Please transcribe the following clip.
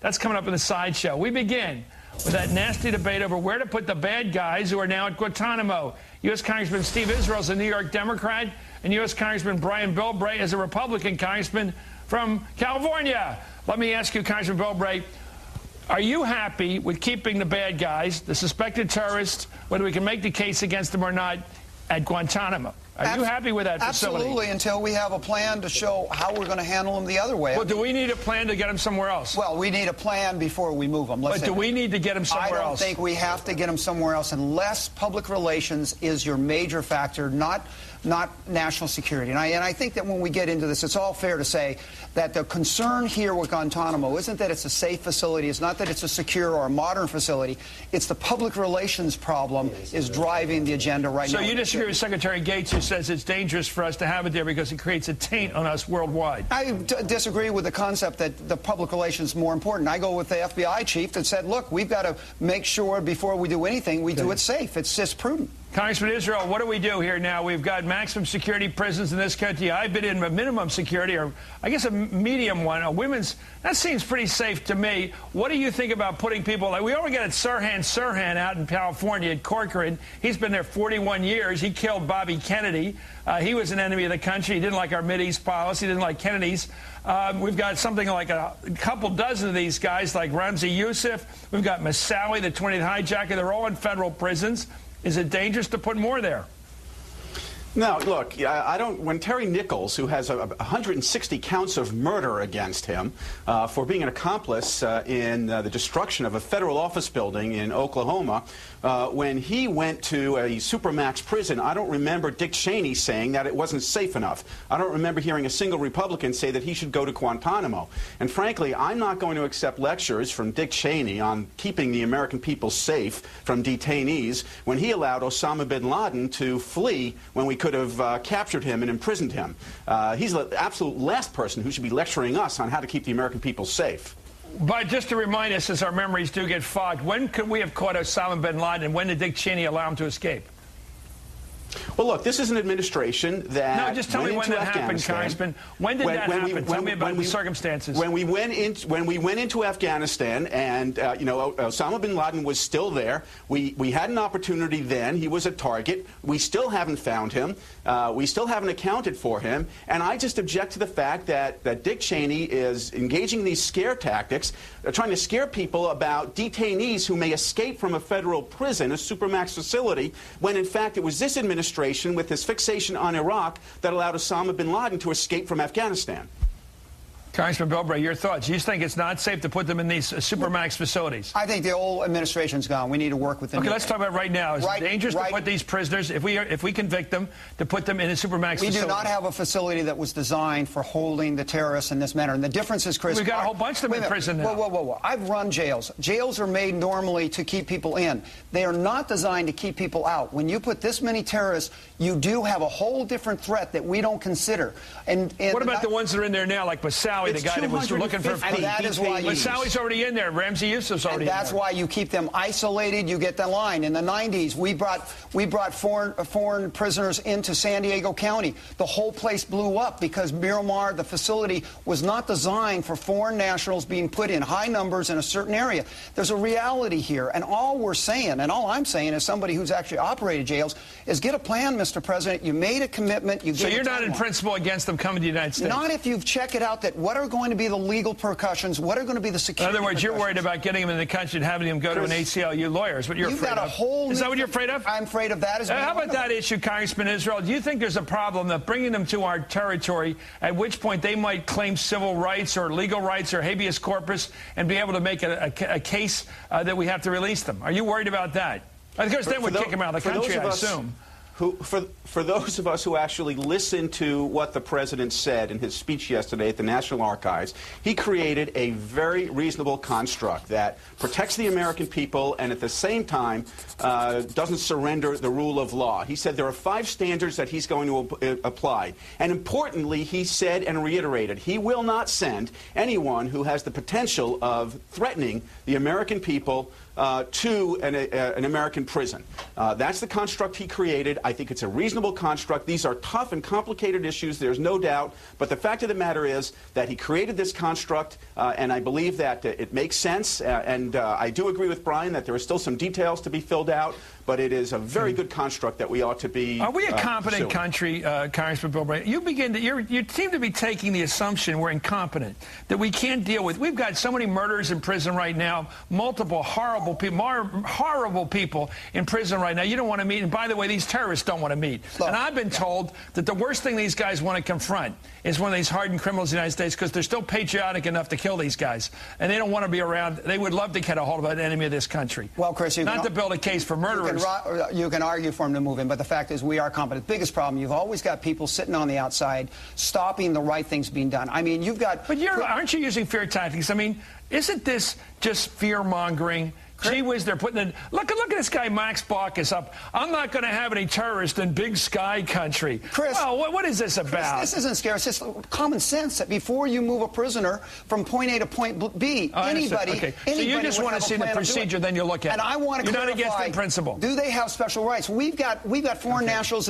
That's coming up in the sideshow. We begin with that nasty debate over where to put the bad guys who are now at Guantanamo. U.S. Congressman Steve Israel is a New York Democrat, and U.S. Congressman Brian Bilbray is a Republican congressman from California. Let me ask you, Congressman Bilbray, are you happy with keeping the bad guys, the suspected terrorists, whether we can make the case against them or not, at Guantanamo? Are you happy with that facility? Absolutely, until we have a plan to show how we're going to handle them the other way. Well, do we need a plan to get them somewhere else? Well, we need a plan before we move them. But do we need to get them somewhere else? I don't think we have to get them somewhere else unless public relations is your major factor, not national security. And I think that when we get into this, it's all fair to say that the concern here with Guantanamo isn't that it's a safe facility, it's not that it's a secure or a modern facility, it's the public relations problem is driving the agenda right now. So you disagree with Secretary Gates, who says it's dangerous for us to have it there because it creates a taint on us worldwide? I disagree with the concept that the public relations is more important. I go with the FBI chief that said, look, we've got to make sure before we do anything, we do it safe. It's just prudent. Congressman Israel, what do we do here now? We've got maximum security prisons in this country. I've been in a minimum security, or I guess a medium one, a women's. That seems pretty safe to me. What do you think about putting people, like we already got Sirhan out in California at Corcoran. He's been there 41 years. He killed Bobby Kennedy. He was an enemy of the country. He didn't like our Mideast policy. He didn't like Kennedy's. We've got something like a couple dozen of these guys, like Ramzi Youssef. We've got Moussaoui, the 20th hijacker. They're all in federal prisons. Is it dangerous to put more there? No, look, I don't. When Terry Nichols, who has 160 counts of murder against him for being an accomplice in the destruction of a federal office building in Oklahoma, when he went to a supermax prison, I don't remember Dick Cheney saying that it wasn't safe enough. I don't remember hearing a single Republican say that he should go to Guantanamo. And frankly, I'm not going to accept lectures from Dick Cheney on keeping the American people safe from detainees when he allowed Osama bin Laden to flee when we could have captured him and imprisoned him. He's the absolute last person who should be lecturing us on how to keep the American people safe. But just to remind us, as our memories do get fogged, when could we have caught Osama bin Laden, and when did Dick Cheney allow him to escape? Well, look, this is an administration that No, just tell me when that happened, Congressman. When did that happen? Tell me about the circumstances. When we went into Afghanistan, and you know, Osama bin Laden was still there. We had an opportunity then. He was a target. We still haven't found him. We still haven't accounted for him. And I just object to the fact that Dick Cheney is engaging in these scare tactics, trying to scare people about detainees who may escape from a federal prison, a supermax facility, when in fact it was this administration with his fixation on Iraq that allowed Osama bin Laden to escape from Afghanistan. Congressman Bilbray, your thoughts. You think it's not safe to put them in these supermax facilities? I think the old administration's gone. We need to work with them. Okay, let's talk about right now. Is it dangerous to put these prisoners, if we convict them, to put them in a supermax facility? We do not have a facility that was designed for holding the terrorists in this manner. And the difference is, Chris... We've got a whole bunch of them in prison now. Whoa. I've run jails. Jails are made normally to keep people in. They are not designed to keep people out. When you put this many terrorists, you do have a whole different threat that we don't consider. And what about the ones that are in there now, like Moussaoui, the guy that was looking for... And that is why Moussaoui's already in there. Ramzi Youssef's already in there. And that's why you keep them isolated. You get the line. In the 90s, we brought foreign prisoners into San Diego County. The whole place blew up because Miramar, the facility, was not designed for foreign nationals being put in high numbers in a certain area. There's a reality here. And all we're saying, and all I'm saying as somebody who's actually operated jails, is get a plan, Mr. President. You made a commitment. You so you're not in principle against them coming to the United States? Not if you check it out that what are going to be the legal repercussions, what are going to be the security In other words, you're worried about getting them in the country and having them go to an ACLU lawyer. Is what you're afraid of. Is that what you're afraid of? I'm afraid of that as well. How about that issue, Congressman Israel? Do you think there's a problem of bringing them to our territory, at which point they might claim civil rights or legal rights or habeas corpus and be able to make a case that we have to release them? Are you worried about that? Because then we'd kick them out of the country, I assume. For those of us who actually listened to what the president said in his speech yesterday at the National Archives, he created a very reasonable construct that protects the American people and at the same time doesn't surrender the rule of law. He said there are 5 standards that he's going to apply. And importantly, he said and reiterated, he will not send anyone who has the potential of threatening the American people to an American prison. That's the construct he created. I I think it's a reasonable construct. These are tough and complicated issues, there's no doubt. But the fact of the matter is that he created this construct, and I believe that it makes sense. And I do agree with Brian that there are still some details to be filled out, but it is a very good construct that we ought to be Are we a competent pursuing. country, Congressman Bilbray? You seem to be taking the assumption we're incompetent, that we can't deal with. We've got so many murderers in prison right now, multiple horrible people in prison right now. You don't want to meet. And by the way, these terrorists don't want to meet. Look, and I've been told that the worst thing these guys want to confront is one of these hardened criminals in the United States, because they're still patriotic enough to kill these guys. And they don't want to be around. They would love to get a hold of an enemy of this country. Well, Chris, not to build a case for murderers. You can argue for him to move in, but the fact is we are competent. Biggest problem, you've always got people sitting on the outside stopping the right things being done. I mean, you've got... But aren't you using fear tactics? I mean, isn't this just fear-mongering? Gee whiz, they're putting in... Look at this guy, Max Baucus, up. I'm not going to have any terrorists in Big Sky country. Chris... Well, what is this about? Chris, this isn't scary. It's just common sense that before you move a prisoner from point A to point B, anybody... Okay. So you just want to see the procedure, then you look at it. And I want to clarify... You're not against the principle. Do they have special rights? We've got foreign nationals...